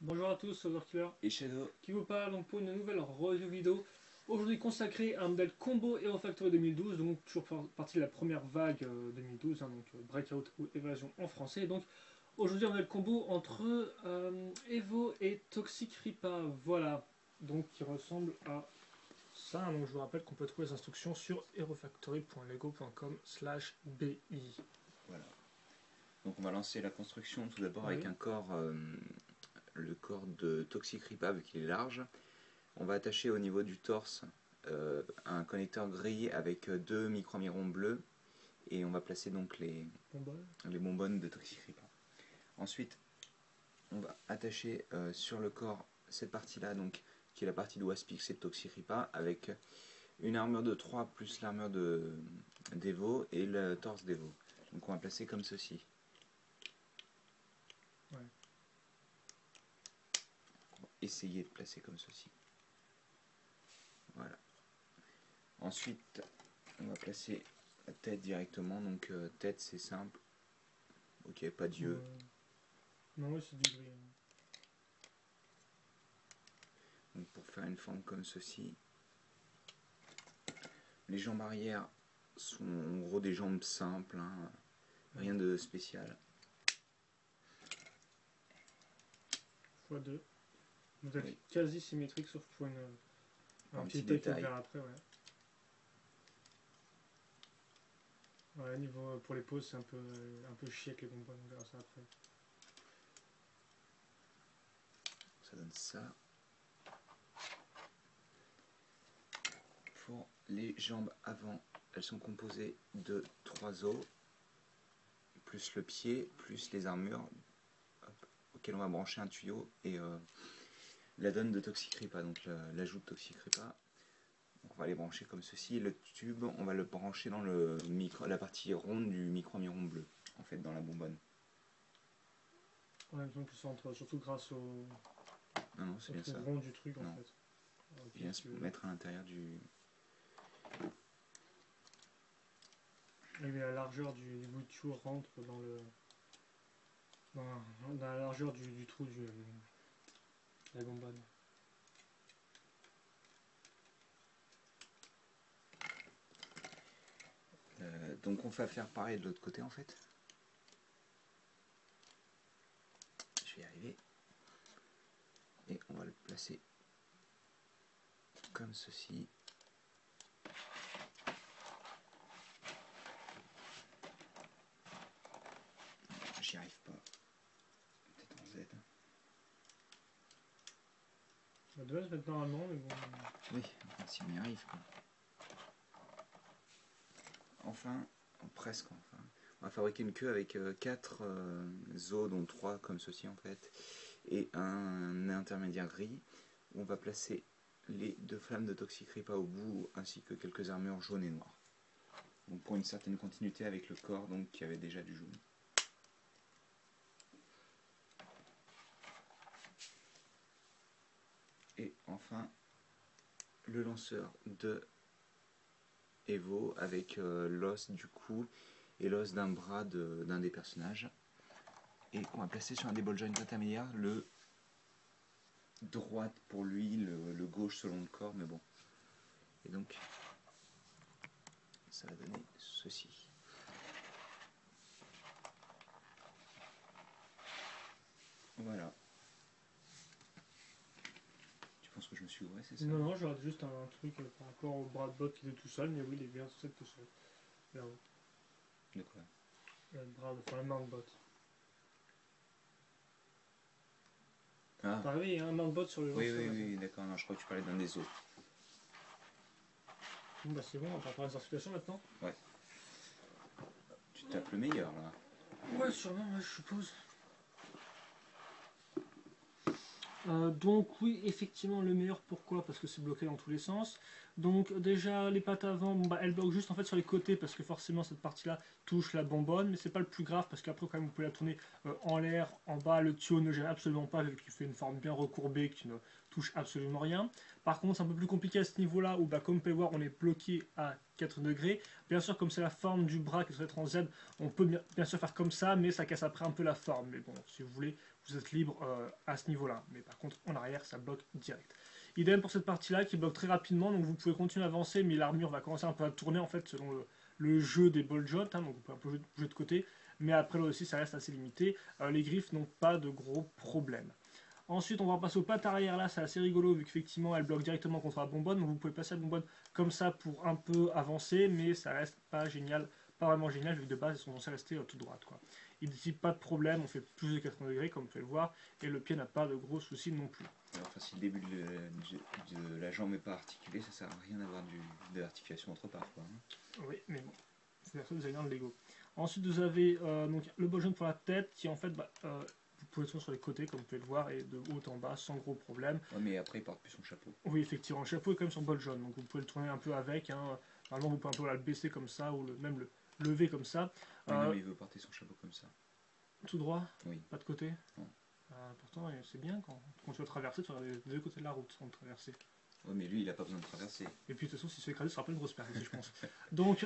Bonjour à tous, c'est Overkiller Et Shadow. qui vous parle donc pour une nouvelle review vidéo. Aujourd'hui consacrée à un modèle combo Hero Factory 2012, donc toujours partie de la première vague 2012, donc Breakout ou Évasion en français. Donc aujourd'hui un modèle combo entre Evo et Toxic Ripa, voilà, donc qui ressemble à ça. Donc je vous rappelle qu'on peut trouver les instructions sur herofactory.lego.com/bi. Voilà. Donc on va lancer la construction tout d'abord Oui. avec un corps, le corps de Toxic Ripa vu qu'il est large. On va attacher au niveau du torse un connecteur gris avec deux micro-mirons bleus et on va placer donc les bonbonnes de Toxic Ripa. Ensuite, on va attacher sur le corps cette partie-là, donc qui est la partie de Waspix et de Toxic Ripa, avec une armure de 3 plus l'armure d'Evo et le torse d'Evo. Donc on va placer comme ceci. Ouais. On va essayer de placer comme ceci. Voilà. Ensuite, on va placer la tête directement. Donc tête c'est simple. Ok, pas d'yeux. Non, oui, c'est du gris. Donc pour faire une forme comme ceci. Les jambes arrière sont en gros des jambes simples, hein. Rien de spécial. x2. Modèle Oui. quasi symétrique sauf pour un petit détail vers après, ouais. Ouais, niveau pour les poses c'est un peu chier avec les bonbons, on verra ça après. Ça donne ça. Pour les jambes avant, elles sont composées de 3 os, plus le pied, plus les armures, auxquelles on va brancher un tuyau et la donne de Toxic Ripa, donc l'ajout de Toxic Ripa. Donc on va les brancher comme ceci, et le tube on va le brancher dans la partie ronde du micro-miron bleu, en fait dans la bonbonne. Ouais, donc ça entre surtout grâce au bien ça. rond du truc en Non. fait. Okay, Il vient se mettre à l'intérieur du... Et la largeur du bout de tuyau rentre dans la largeur du trou de la bonbonne. Donc on va faire pareil de l'autre côté en fait. Je vais y arriver. Et on va le placer comme ceci. J'y arrive pas. Peut-être en Z. Ça devait se mettre normalement, mais bon. Oui, enfin, si on y arrive quoi. Enfin, presque enfin. On va fabriquer une queue avec 4 os, dont 3 comme ceci en fait, et un intermédiaire gris, où on va placer les 2 flammes de Toxic Ripa au bout, ainsi que quelques armures jaunes et noires. Donc pour une certaine continuité avec le corps donc, qui avait déjà du jaune. Et enfin, le lanceur de Evo avec l'os du cou et l'os d'un bras d'un des personnages. Et qu'on va placer sur un des ball joints intermédiaires, le droite pour lui, le gauche selon le corps, mais bon. Et donc, ça va donner ceci. Voilà. Tu penses que je me suis ouvré, c'est ça? Non, non, je regarde juste un truc par rapport au bras de bot qui est tout seul, mais oui, il est bien tout seul. Là-haut. De quoi? Le bras de, enfin, la main de bot. Ah. Ah oui, il y a un main de bot sur le lanceur. Oui, d'accord, non, je crois que tu parlais d'un des autres. Bon, bah c'est bon, on va faire les articulations maintenant. Ouais. Tu tapes le meilleur là. Ouais, sûrement, ouais, je suppose. Donc oui, effectivement le meilleur, pourquoi? Parce que c'est bloqué dans tous les sens. Donc déjà les pattes avant, bon, bah, elles bloquent juste en fait sur les côtés parce que forcément cette partie là touche la bonbonne, mais c'est pas le plus grave parce qu'après quand même vous pouvez la tourner en l'air, en bas, le tuyau ne gêne absolument pas vu qu'il fait une forme bien recourbée qui ne touche absolument rien. Par contre c'est un peu plus compliqué à ce niveau là où bah, comme vous pouvez voir on est bloqué à 4 degrés. Bien sûr comme c'est la forme du bras qui doit être en Z, on peut bien sûr faire comme ça, mais ça casse après un peu la forme. Mais bon, si vous voulez, vous êtes libre à ce niveau-là. Mais par contre, en arrière, ça bloque direct. Idem pour cette partie-là qui bloque très rapidement, donc vous pouvez continuer à avancer, mais l'armure va commencer un peu à tourner en fait selon le jeu des ball jots, hein, donc vous pouvez un peu bouger de côté, mais après là aussi ça reste assez limité. Les griffes n'ont pas de gros problèmes. Ensuite, on va passer aux pattes arrière, là c'est assez rigolo vu qu'effectivement elle bloque directement contre la bonbonne, donc vous pouvez passer la bonbonne comme ça pour un peu avancer, mais ça reste pas génial, pas vraiment génial vu que de base ils sont censés rester tout droite, quoi. Il dit pas de problème, on fait plus de 80 degrés comme vous pouvez le voir, et le pied n'a pas de gros soucis non plus. Enfin, si le début de la jambe n'est pas articulé, ça sert à rien d'avoir de l'articulation autre part, quoi. Oui, mais bon, c'est la designer de Lego. Ensuite, vous avez donc le ball jaune pour la tête qui en fait, vous pouvez le tourner sur les côtés comme vous pouvez le voir et de haut en bas sans gros problème. Ouais, mais après il porte plus son chapeau. Oui, effectivement, le chapeau est quand même sur le ball jaune, donc vous pouvez le tourner un peu avec. Hein. Normalement, vous pouvez un peu le baisser comme ça ou même le lever comme ça. Oui, non, mais il veut porter son chapeau comme ça. Tout droit. Oui. Pas de côté. Non. Pourtant, c'est bien quand tu vas traverser, tu vas les deux côtés de la route sans traverser. Ouais, mais lui, il n'a pas besoin de traverser. Et puis de toute façon, s'il se fait écraser, ce sera pas une grosse perte aussi, je pense. Donc,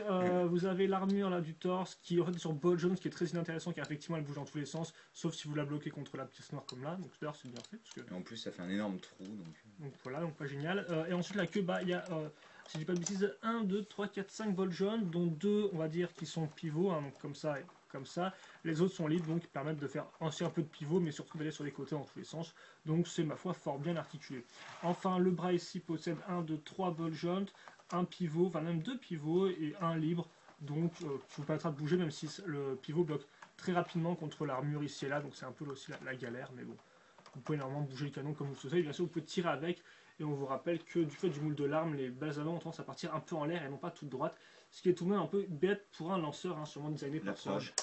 vous avez l'armure là du torse qui en fait est sur Ball Jones, qui est très inintéressant car effectivement elle bouge dans tous les sens, sauf si vous la bloquez contre la pièce noire comme là. Donc d'ailleurs, c'est bien fait. Parce que... Et en plus, ça fait un énorme trou. Donc voilà, donc pas génial. Et ensuite, la queue, il y a, si je dis pas de bêtises, 1, 2, 3, 4, 5 Ball Jones, dont 2, on va dire, qui sont pivots, hein, donc comme ça et comme ça. Les autres sont libres, donc permettent de faire aussi un peu de pivot, mais surtout d'aller sur les côtés dans tous les sens. Donc c'est ma foi fort bien articulé. Enfin, le bras ici possède 1, 2, 3 ball joints, un pivot, enfin même 2 pivots et un libre, donc qui vous permettra de bouger, même si le pivot bloque très rapidement contre l'armure ici et là, donc c'est un peu aussi la galère, mais bon. Vous pouvez normalement bouger le canon comme vous le souhaitez, bien sûr vous pouvez tirer avec, et on vous rappelle que du fait du moule de l'arme, les balles avant ont tendance à partir un peu en l'air et non pas toute droite, ce qui est tout de même un peu bête pour un lanceur, hein, sûrement designé par Surge.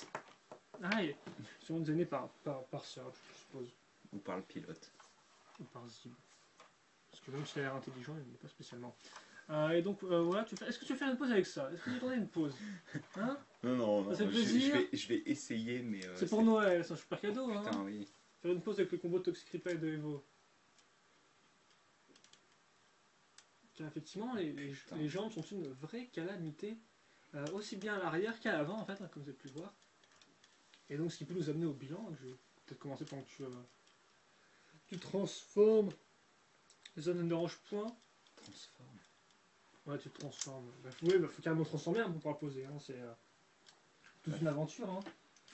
Ah, et sûrement designé par Surge, je suppose. Ou par le pilote. Ou par Zib. Parce que même s'il a l'air intelligent, il n'est pas spécialement. Et donc voilà, est-ce que tu veux faire une pause avec ça? Est-ce que tu veux tenter une pause? Hein? Non, ça fait plaisir. Je vais essayer, mais... c'est pour Noël, c'est un super cadeau. Putain, hein. oui. Faire une pause avec le combo Toxic Ripper de Evo. Car effectivement, les jambes sont une vraie calamité, aussi bien à l'arrière qu'à l'avant, en fait, hein, comme vous avez pu le voir. Et donc, ce qui peut nous amener au bilan, je vais peut-être commencer pendant que tu transformes les zones ne dérange point. Transforme. Ouais, tu te transformes. Oui, faut carrément transformer pour pouvoir poser. Hein. C'est toute une aventure. Hein.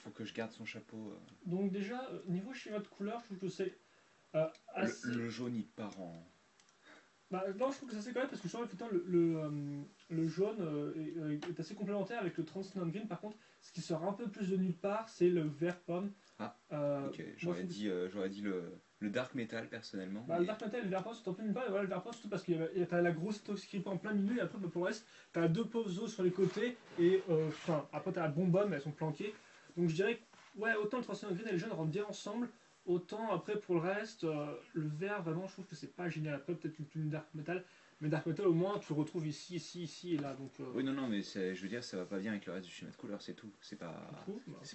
Faut que je garde son chapeau. Donc déjà, niveau schéma de couleur, je trouve que c'est assez... Le jaune, il part en... non, je trouve que ça c'est quand même parce que je trouve que le jaune est assez complémentaire avec le Transcendent Green. Par contre, ce qui sort un peu plus de nulle part, c'est le vert pomme. Ah, ok. J'aurais dit le Dark Metal, personnellement. Le Dark Metal et le vert pomme sont un peu nulle part. Et voilà, le vert pomme, surtout parce qu'il y a la grosse Toxic Ripper en plein milieu. Et après, pour le reste, t'as deux pauvres os sur les côtés. Et après, t'as la bonbonne, mais elles sont planquées. Donc je dirais que, ouais, autant le Transcendent Green et le jaune rentrent bien ensemble. Autant après pour le reste, le vert vraiment je trouve que c'est pas génial. Après peut-être une Dark Metal, mais Dark Metal au moins tu le retrouves ici et là. Donc, oui non mais je veux dire ça va pas bien avec le reste du schéma de couleur, c'est tout. C'est pas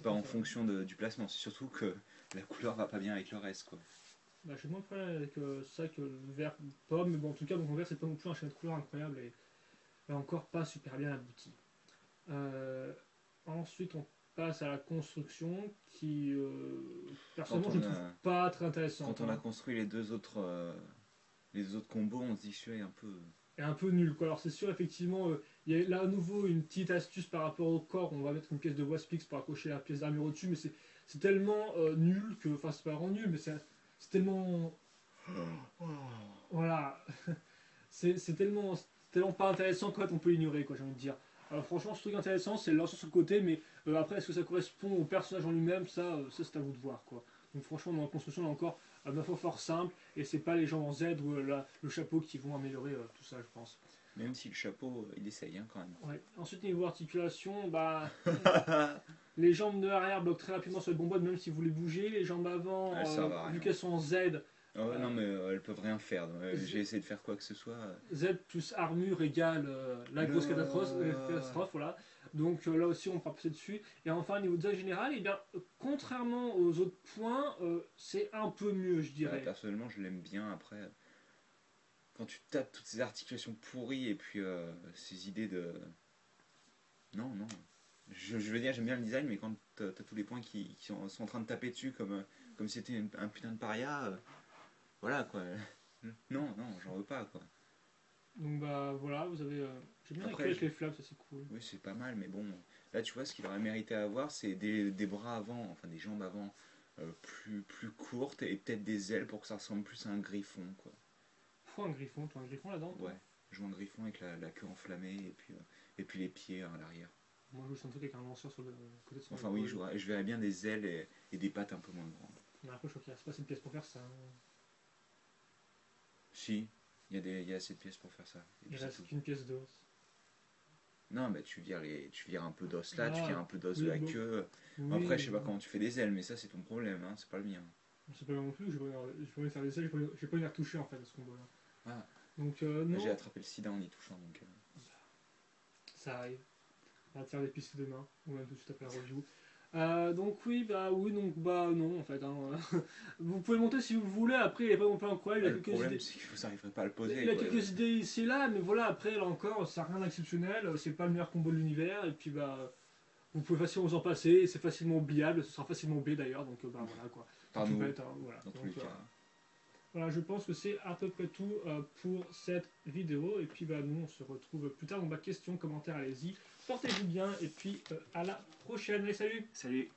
pas en fonction du placement, c'est surtout que la couleur va pas bien avec le reste quoi. J'ai moins de problème avec ça que le vert pomme, mais bon en tout cas donc, le vert c'est pas non plus un schéma de couleur incroyable et encore pas super bien abouti. Ensuite on passe à la construction qui personnellement je ne trouve pas très intéressante. Quand on a construit les deux autres combos, on se dit que celui-là est un peu nul quoi. Alors c'est sûr effectivement il y a là à nouveau une petite astuce par rapport au corps, on va mettre une pièce de Waspix pour accrocher la pièce d'armure au-dessus, mais c'est tellement nul que, enfin c'est pas vraiment nul, mais c'est tellement... Voilà. c'est tellement pas intéressant qu'en fait on peut l'ignorer quoi, j'ai envie de dire. Franchement, ce truc intéressant, c'est le lancer sur le côté, mais après, est-ce que ça correspond au personnage en lui-même, ça c'est à vous de voir, quoi. Donc franchement, dans la construction, on est encore ma foi fort simple, et c'est pas les gens en Z ou le chapeau qui vont améliorer tout ça, je pense. Même si le chapeau, il essaye, hein, quand même. Ouais. Ensuite, niveau articulation, les jambes de l'arrière bloquent très rapidement sur les bonbonnes, même si vous les bougez. Les jambes avant, vu qu'elles sont en Z, non mais elles peuvent rien faire. J'ai essayé de faire quoi que ce soit. Z plus armure égale la grosse catastrophe, voilà. Donc là aussi on pourra passer dessus. Et enfin au niveau de design général, bien, contrairement aux autres points, c'est un peu mieux je dirais. Personnellement je l'aime bien après. Quand tu tapes toutes ces articulations pourries et puis ces idées de... Non. Je veux dire j'aime bien le design, mais quand t'as tous les points qui sont en train de taper dessus comme comme si c'était un putain de paria. Voilà quoi. Non, non, j'en veux pas quoi. Donc bah voilà, vous avez... J'aime bien Après, avec les flammes, ça c'est cool. oui, c'est pas mal, mais bon, là tu vois, ce qu'il aurait mérité à avoir, c'est des bras avant, enfin des jambes avant plus courtes et peut-être des ailes pour que ça ressemble plus à un griffon quoi. Faut un griffon, toi un griffon là-dedans toi? Ouais, jouer un griffon avec la queue enflammée et puis les pieds à l'arrière. Moi je joue un truc avec un lanceur sur le côté de son Enfin oui, épaule. je verrais bien des ailes et des pattes un peu moins grandes. Mais après je crois qu'il reste pas assez de pièces pour faire ça. Si, il y a assez de pièces pour faire ça. Et Il puis c'est reste tout. qu'une pièce d'os. Non, mais tu vires un peu d'os là, tu Ah, vires un peu d'os de oui, la bon. queue. Oui, Après, je sais pas comment tu fais des ailes, mais ça c'est ton problème, hein, c'est pas le mien. c'est pas moi non plus, je vais pas faire des ailes, je vais pas les retoucher en fait à ce combat-là. Ah, Donc là, j'ai non, attrapé le sida en y touchant donc. ça arrive. On va te faire des pistes demain, ou même tout de suite après la review. Donc oui, donc bah non en fait. Hein. Vous pouvez le monter si vous voulez, après il n'est pas non plus incroyable, il y a Le quelques problème idées. c'est que vous n'arriverez pas à le poser. Il a Quoi. quelques idées ici et là, mais voilà, après là encore, ça n'a rien d'exceptionnel, c'est pas le meilleur combo de l'univers, et puis bah vous pouvez facilement vous en passer, c'est facilement oubliable, ce sera facilement oublié d'ailleurs, donc bah voilà quoi. Par C'est tout nous, bête, hein, voilà. dans tous Donc, les cas. voilà, je pense que c'est à peu près tout pour cette vidéo, et puis bah nous on se retrouve plus tard, donc bah questions, commentaires, allez-y, portez-vous bien, et puis à la prochaine, allez salut. Salut.